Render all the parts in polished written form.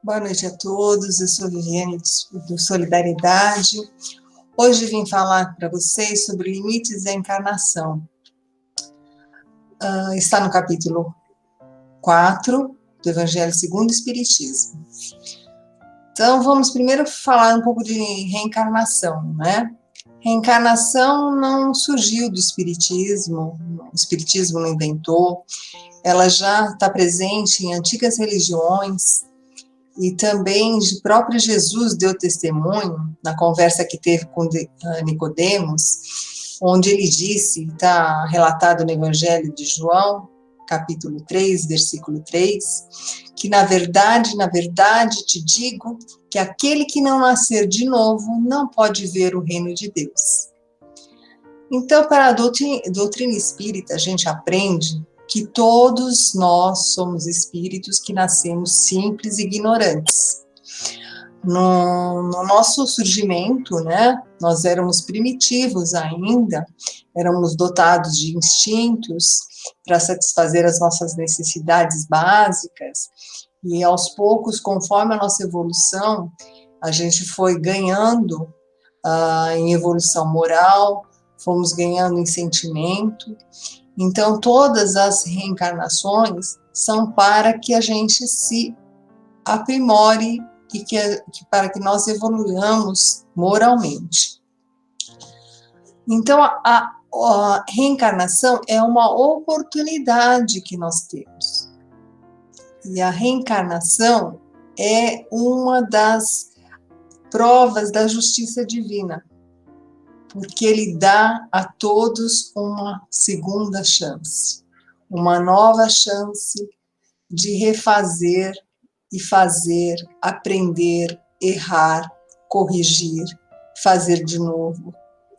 Boa noite a todos, eu sou Viviane do Solidariedade. Hoje vim falar para vocês sobre limites da encarnação. Está no capítulo 4 do Evangelho segundo o Espiritismo. Então, vamos primeiro falar um pouco de reencarnação, né? Reencarnação não surgiu do Espiritismo, o Espiritismo não inventou, ela já está presente em antigas religiões, e também de próprio Jesus deu testemunho na conversa que teve com Nicodemos, onde ele disse, está relatado no Evangelho de João, capítulo 3, versículo 3, que na verdade te digo que aquele que não nascer de novo não pode ver o reino de Deus. Então, para a doutrina espírita, a gente aprende que todos nós somos espíritos que nascemos simples e ignorantes. No nosso surgimento, né, nós éramos primitivos ainda, éramos dotados de instintos para satisfazer as nossas necessidades básicas, e aos poucos, conforme a nossa evolução, a gente foi ganhando em evolução moral, fomos ganhando em sentimento. Então, todas as reencarnações são para que a gente se aprimore e para que nós evoluamos moralmente. Então, a reencarnação é uma oportunidade que nós temos. E a reencarnação é uma das provas da justiça divina, porque ele dá a todos uma segunda chance, uma nova chance de refazer e fazer, aprender, errar, corrigir, fazer de novo,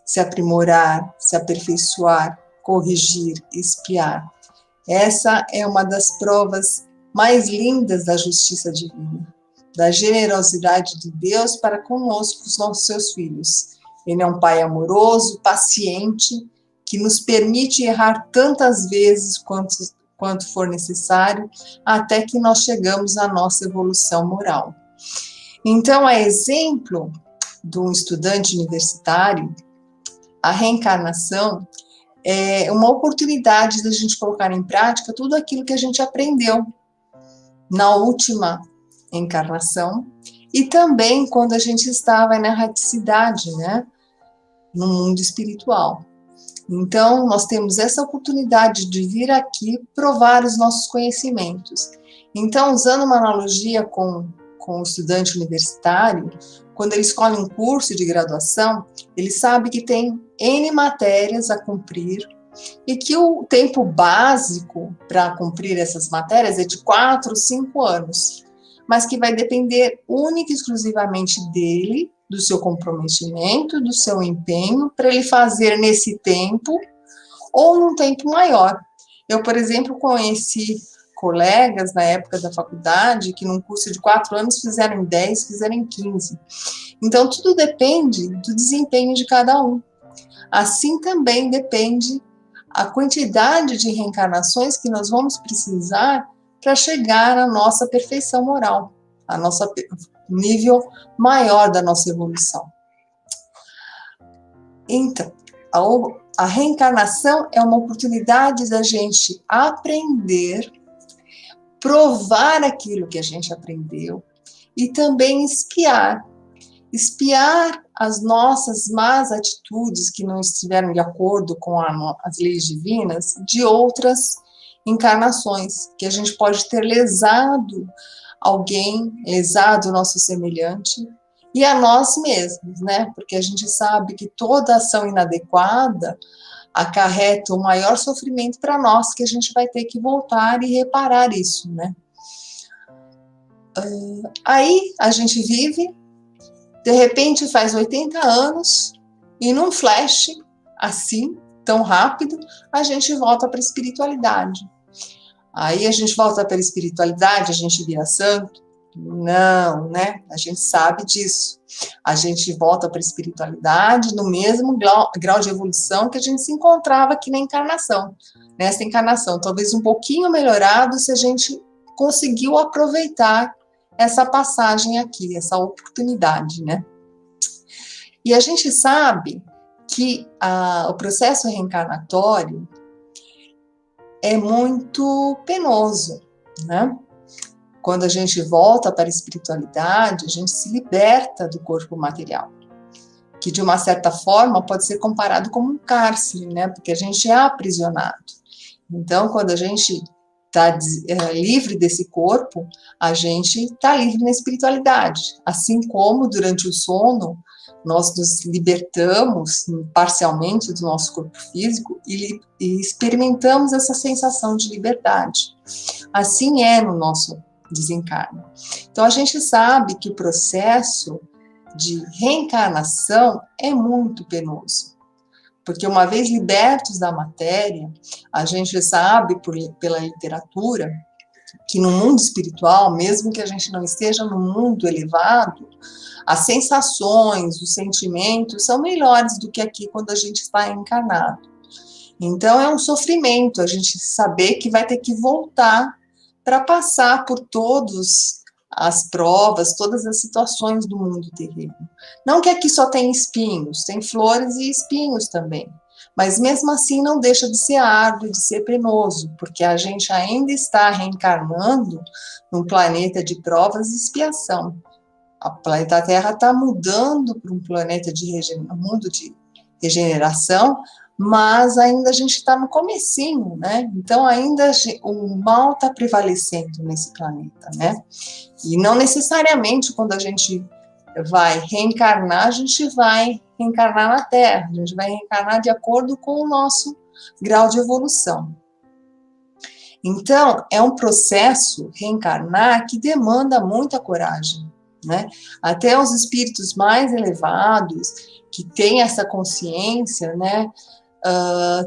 se aprimorar, se aperfeiçoar, corrigir, expiar. Essa é uma das provas mais lindas da justiça divina, da generosidade de Deus para conosco, os seus filhos. Ele é um pai amoroso, paciente, que nos permite errar tantas vezes quanto for necessário, até que nós chegamos à nossa evolução moral. Então, a exemplo de um estudante universitário, a reencarnação é uma oportunidade da gente colocar em prática tudo aquilo que a gente aprendeu na última encarnação, e também quando a gente estava na erraticidade, né, no mundo espiritual. Então, nós temos essa oportunidade de vir aqui provar os nossos conhecimentos. Então, usando uma analogia com o estudante universitário, quando ele escolhe um curso de graduação, ele sabe que tem N matérias a cumprir e que o tempo básico para cumprir essas matérias é de 4, 5 anos, mas que vai depender única e exclusivamente dele, do seu comprometimento, do seu empenho, para ele fazer nesse tempo ou num tempo maior. Eu, por exemplo, conheci colegas na época da faculdade que num curso de 4 anos fizeram em 10, fizeram em 15. Então, tudo depende do desempenho de cada um. Assim também depende a quantidade de reencarnações que nós vamos precisar para chegar à nossa perfeição moral, a nosso nível maior da nossa evolução. Então, a reencarnação é uma oportunidade da gente aprender, provar aquilo que a gente aprendeu e também espiar as nossas más atitudes que não estiveram de acordo com as leis divinas de outras encarnações, que a gente pode ter lesado alguém, lesado o nosso semelhante e a nós mesmos, né? Porque a gente sabe que toda ação inadequada acarreta o maior sofrimento para nós, que a gente vai ter que voltar e reparar isso, né? Aí a gente vive, de repente faz 80 anos e num flash, assim, tão rápido, a gente volta para a espiritualidade. Aí a gente volta para a espiritualidade, a gente vira santo? Não, né? A gente sabe disso. A gente volta para a espiritualidade no mesmo grau de evolução que a gente se encontrava aqui na encarnação. nessa encarnação, talvez um pouquinho melhorado se a gente conseguiu aproveitar essa passagem aqui, essa oportunidade, né? E a gente sabe que o processo reencarnatório é muito penoso, né? Quando a gente volta para a espiritualidade, a gente se liberta do corpo material, que de uma certa forma pode ser comparado como um cárcere, né? Porque a gente é aprisionado. Então, quando a gente está livre desse corpo, a gente está livre na espiritualidade. Assim como durante o sono, nós nos libertamos parcialmente do nosso corpo físico e experimentamos essa sensação de liberdade. Assim é no nosso desencarno. Então, a gente sabe que o processo de reencarnação é muito penoso, porque uma vez libertos da matéria, a gente sabe pela literatura que no mundo espiritual, mesmo que a gente não esteja no mundo elevado, as sensações, os sentimentos são melhores do que aqui quando a gente está encarnado. Então é um sofrimento a gente saber que vai ter que voltar para passar por todas as provas, todas as situações do mundo terreno. Não que aqui só tem espinhos, tem flores e espinhos também. Mas mesmo assim não deixa de ser árduo, de ser penoso, porque a gente ainda está reencarnando num planeta de provas e expiação. O planeta Terra está mudando para um planeta um mundo de regeneração, mas ainda a gente está no comecinho, né? Então ainda o mal está prevalecendo nesse planeta, né? E não necessariamente quando a gente vai reencarnar, a gente vai reencarnar na Terra, a gente vai reencarnar de acordo com o nosso grau de evolução. Então, é um processo reencarnar que demanda muita coragem, né? Até os espíritos mais elevados, que têm essa consciência, né,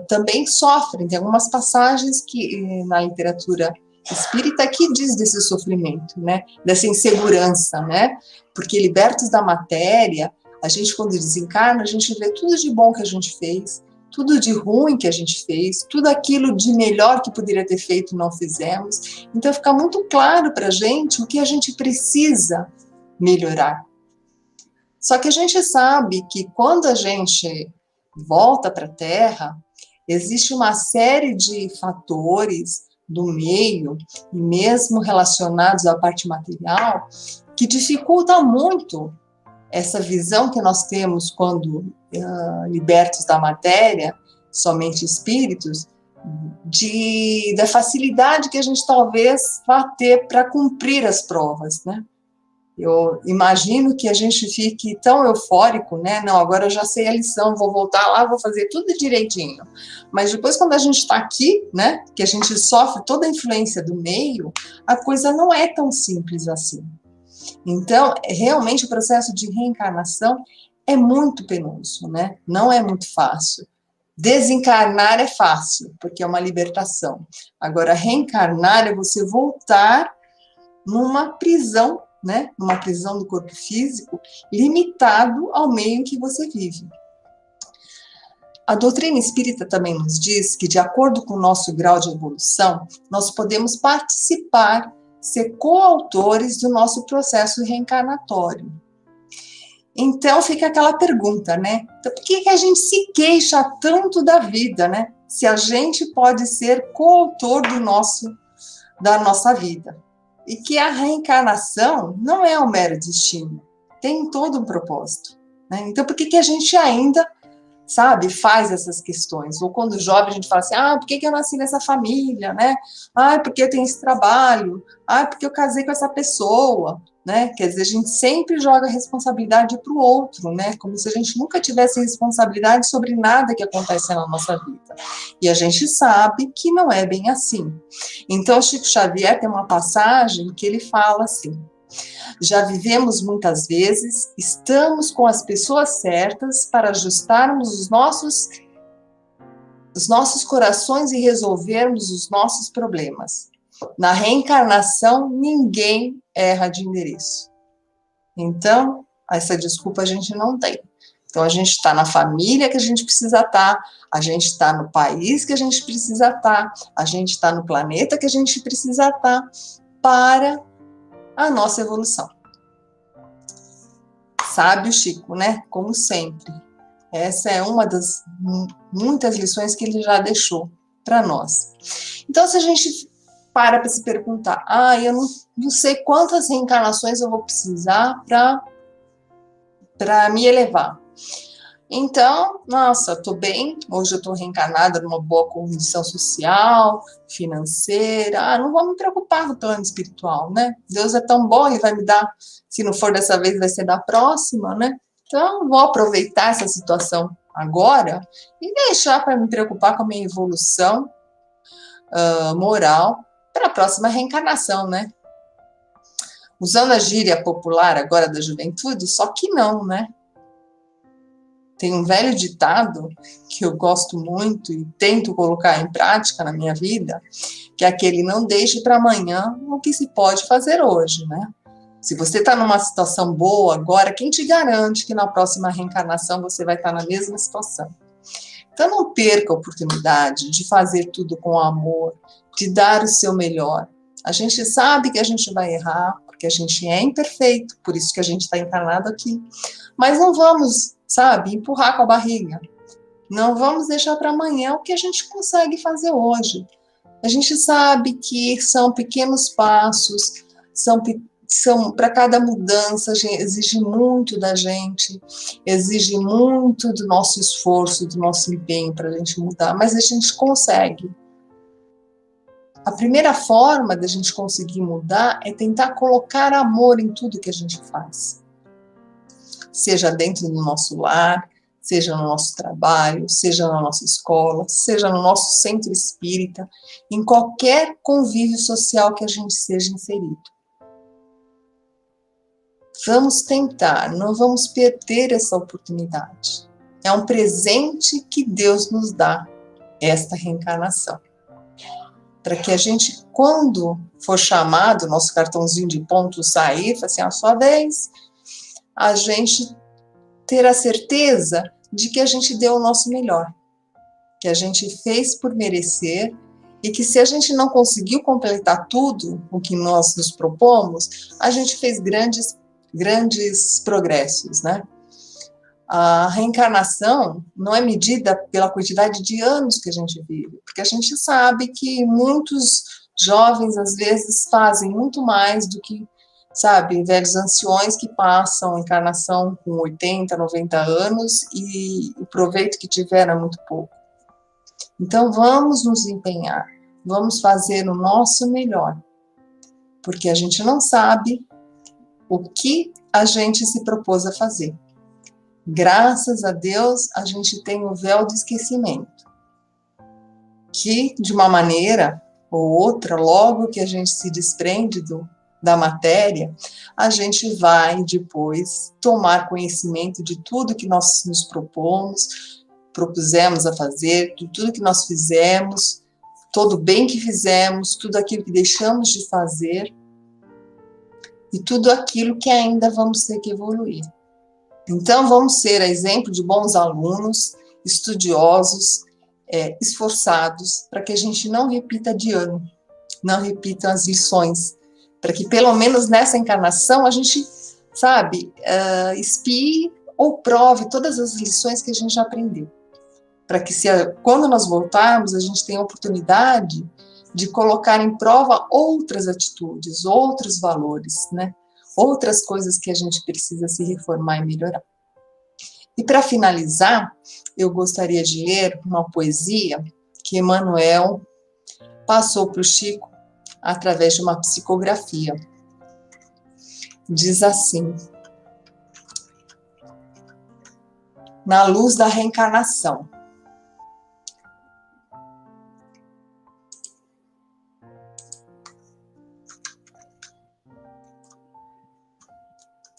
também sofrem. Tem algumas passagens que na literatura espírita que diz desse sofrimento, né, dessa insegurança, né, porque libertos da matéria, a gente quando desencarna, a gente vê tudo de bom que a gente fez, tudo de ruim que a gente fez, tudo aquilo de melhor que poderia ter feito não fizemos, então fica muito claro para a gente o que a gente precisa melhorar. Só que a gente sabe que quando a gente volta para a Terra, existe uma série de fatores do meio, e mesmo relacionados à parte material, que dificultam muito essa visão que nós temos quando libertos da matéria, somente espíritos, da facilidade que a gente talvez vá ter para cumprir as provas, né? Eu imagino que a gente fique tão eufórico, né? Não, agora eu já sei a lição, vou voltar lá, vou fazer tudo direitinho. Mas depois, quando a gente está aqui, né? Que a gente sofre toda a influência do meio, a coisa não é tão simples assim. Então, realmente o processo de reencarnação é muito penoso, né? Não é muito fácil. Desencarnar é fácil, porque é uma libertação. Agora, reencarnar é você voltar numa prisão, né? Numa prisão do corpo físico, limitado ao meio em que você vive. A doutrina espírita também nos diz que, de acordo com o nosso grau de evolução, nós podemos participar, ser coautores do nosso processo reencarnatório. Então fica aquela pergunta, né? Então, por que a gente se queixa tanto da vida, né? Se a gente pode ser coautor da nossa vida. E que a reencarnação não é um mero destino, tem todo um propósito, né? Então por que a gente ainda, sabe, faz essas questões? Ou quando jovem a gente fala assim, por que eu nasci nessa família, né? Porque eu tenho esse trabalho, porque eu casei com essa pessoa, né? Quer dizer, a gente sempre joga a responsabilidade para o outro, né? Como se a gente nunca tivesse responsabilidade sobre nada que acontece na nossa vida. E a gente sabe que não é bem assim. Então, Chico Xavier tem uma passagem que ele fala assim: já vivemos muitas vezes, estamos com as pessoas certas para ajustarmos os nossos corações e resolvermos os nossos problemas. Na reencarnação, ninguém erra de endereço. Então, essa desculpa a gente não tem. Então, a gente está na família que a gente precisa estar, a gente está no país que a gente precisa estar, a gente está no planeta que a gente precisa estar para a nossa evolução. Sábio Chico, né? Como sempre. Essa é uma das muitas lições que ele já deixou para nós. Então, se a gente para se perguntar, eu não sei quantas reencarnações eu vou precisar para me elevar. Então, nossa, estou bem, hoje eu estou reencarnada numa boa condição social, financeira, não vou me preocupar com o plano espiritual, né? Deus é tão bom, Ele vai me dar, se não for dessa vez, vai ser da próxima, né? Então, vou aproveitar essa situação agora e deixar para me preocupar com a minha evolução moral para a próxima reencarnação, né? Usando a gíria popular agora da juventude, só que não, né? Tem um velho ditado que eu gosto muito e tento colocar em prática na minha vida, que é aquele: não deixe para amanhã o que se pode fazer hoje, né? Se você está numa situação boa agora, quem te garante que na próxima reencarnação você vai estar na mesma situação? Então não perca a oportunidade de fazer tudo com amor, de dar o seu melhor. A gente sabe que a gente vai errar, porque a gente é imperfeito, por isso que a gente está encarnado aqui. Mas não vamos, empurrar com a barriga. Não vamos deixar para amanhã o que a gente consegue fazer hoje. A gente sabe que são pequenos passos, são para cada mudança, exige muito da gente, exige muito do nosso esforço, do nosso empenho para a gente mudar, mas a gente consegue. A primeira forma da gente conseguir mudar é tentar colocar amor em tudo que a gente faz. Seja dentro do nosso lar, seja no nosso trabalho, seja na nossa escola, seja no nosso centro espírita, em qualquer convívio social que a gente seja inserido. Vamos tentar, não vamos perder essa oportunidade. É um presente que Deus nos dá, esta reencarnação. Para que a gente, quando for chamado, nosso cartãozinho de ponto sair, fala assim, a sua vez, a gente ter a certeza de que a gente deu o nosso melhor, que a gente fez por merecer, e que se a gente não conseguiu completar tudo o que nós nos propomos, a gente fez grandes progressos, né? A reencarnação não é medida pela quantidade de anos que a gente vive, porque a gente sabe que muitos jovens, às vezes, fazem muito mais do que, velhos anciões que passam a encarnação com 80, 90 anos e o proveito que tiveram é muito pouco. Então, vamos nos empenhar, vamos fazer o nosso melhor, porque a gente não sabe o que a gente se propôs a fazer. Graças a Deus, a gente tem o véu do esquecimento, que, de uma maneira ou outra, logo que a gente se desprende da matéria, a gente vai depois tomar conhecimento de tudo que nós nos propusemos a fazer, de tudo que nós fizemos, todo o bem que fizemos, tudo aquilo que deixamos de fazer, e tudo aquilo que ainda vamos ter que evoluir. Então, vamos ser exemplo de bons alunos, estudiosos, esforçados, para que a gente não repita de ano, não repita as lições, para que pelo menos nessa encarnação a gente, espie ou prove todas as lições que a gente já aprendeu. Para que quando nós voltarmos, a gente tenha a oportunidade de colocar em prova outras atitudes, outros valores, né? Outras coisas que a gente precisa se reformar e melhorar. E para finalizar, eu gostaria de ler uma poesia que Emmanuel passou para o Chico através de uma psicografia. Diz assim: na luz da reencarnação.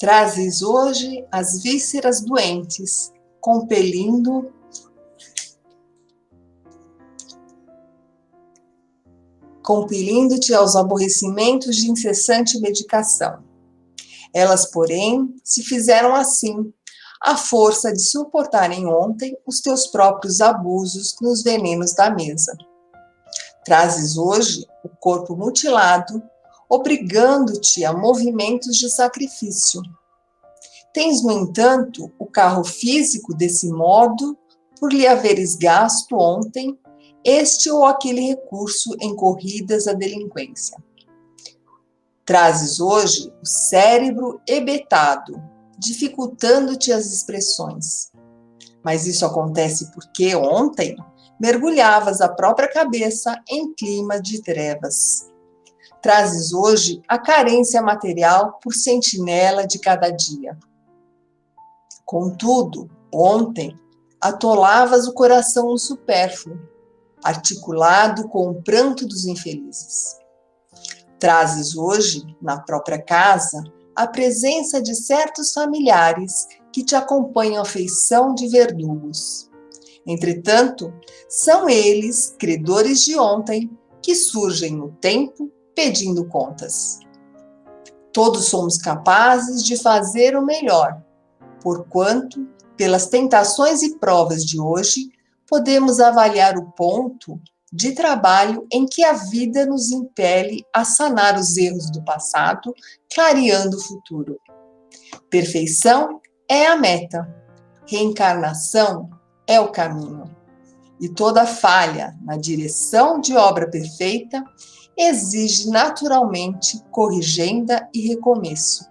Trazes hoje as vísceras doentes, compelindo-te aos aborrecimentos de incessante medicação. Elas, porém, se fizeram assim, a força de suportarem ontem os teus próprios abusos nos venenos da mesa. Trazes hoje o corpo mutilado, obrigando-te a movimentos de sacrifício. Tens, no entanto, o carro físico desse modo, por lhe haveres gasto ontem este ou aquele recurso em corridas à delinquência. Trazes hoje o cérebro hebetado, dificultando-te as expressões. Mas isso acontece porque ontem mergulhavas a própria cabeça em clima de trevas. Trazes hoje a carência material por sentinela de cada dia. Contudo, ontem atolavas o coração no supérfluo, articulado com o pranto dos infelizes. Trazes hoje, na própria casa, a presença de certos familiares que te acompanham à feição de verdugos. Entretanto, são eles, credores de ontem, que surgem no tempo pedindo contas. Todos somos capazes de fazer o melhor, porquanto, pelas tentações e provas de hoje, podemos avaliar o ponto de trabalho em que a vida nos impele a sanar os erros do passado, clareando o futuro. Perfeição é a meta, reencarnação é o caminho. E toda falha na direção de obra perfeita exige naturalmente corrigenda e recomeço.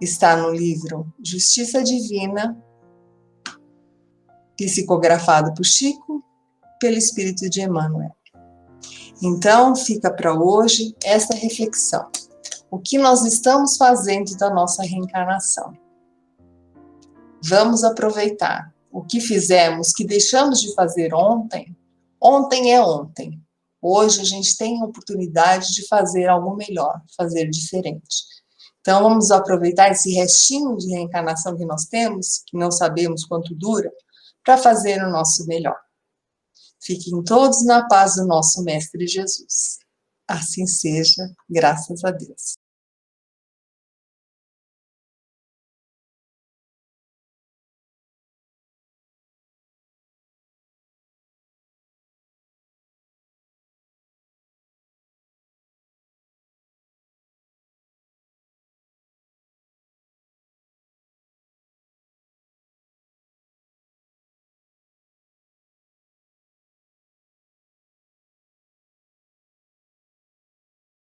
Está no livro Justiça Divina, psicografado por Chico, pelo Espírito de Emmanuel. Então, fica para hoje essa reflexão. O que nós estamos fazendo da nossa reencarnação? Vamos aproveitar. O que fizemos, que deixamos de fazer ontem, ontem é ontem. Hoje a gente tem a oportunidade de fazer algo melhor, fazer diferente. Então, vamos aproveitar esse restinho de reencarnação que nós temos, que não sabemos quanto dura, para fazer o nosso melhor. Fiquem todos na paz do nosso Mestre Jesus. Assim seja, graças a Deus.